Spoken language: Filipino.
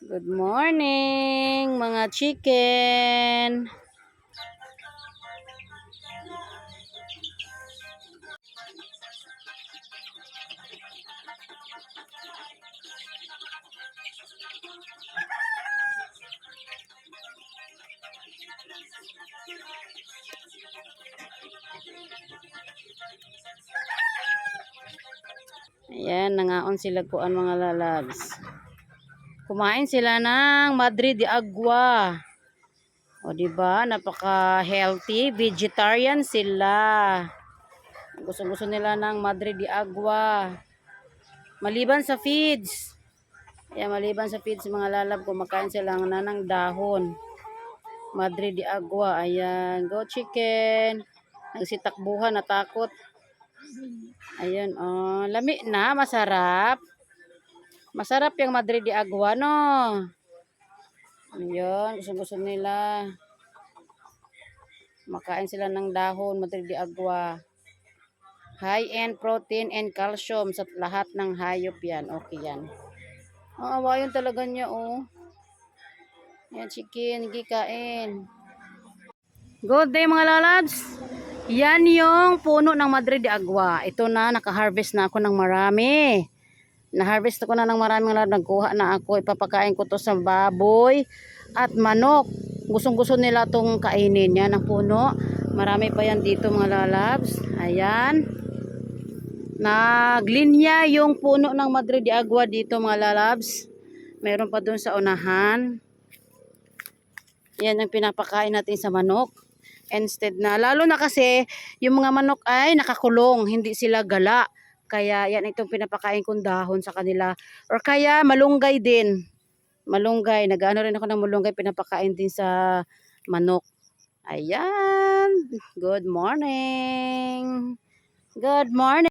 Good morning, mga chicken. Ayan, nangaon sila kuan mga lalabs. Kumain sila ng Madre de Agua. O diba, napaka-healthy, vegetarian sila. Gusto-gusto nila ng Madre de Agua. Maliban sa feeds. Ayan, maliban sa feeds mga lalab, kumakain sila ng dahon. Madre de Agua. Ayan, go chicken. Nagsitakbuhan, natakot. Ayun, oh, lami na, masarap. Masarap yung Madre de Agua, no? Ayun, gusto nila. Makain sila ng dahon, Madre de Agua. High-end protein and calcium sa lahat ng hayop yan. Okay yan. Ang awayon talaga niya, oh. Yan, chicken, gikain. Good day mga lalabs. Yan yung puno ng Madre de Agua. Ito na, naka-harvest na ako ng marami. Na-harvest ko na ng maraming lalabs. Nagkuha na ako. Ipapakain ko to sa baboy at manok. Gustong-gusto nila tong kainin. Yan ang puno. Marami pa yan dito mga lalabs. Ayan. Naglinya yung puno ng Madre de Agua dito mga lalabs. Meron pa dun sa unahan. Yan ang pinapakain natin sa manok. Instead na, lalo na kasi yung mga manok ay nakakulong, hindi sila gala. Kaya yan itong pinapakain kong dahon sa kanila. Or kaya malunggay din. Malunggay, nag-ano rin ako ng malunggay, pinapakain din sa manok. Ayan. Good morning. Good morning.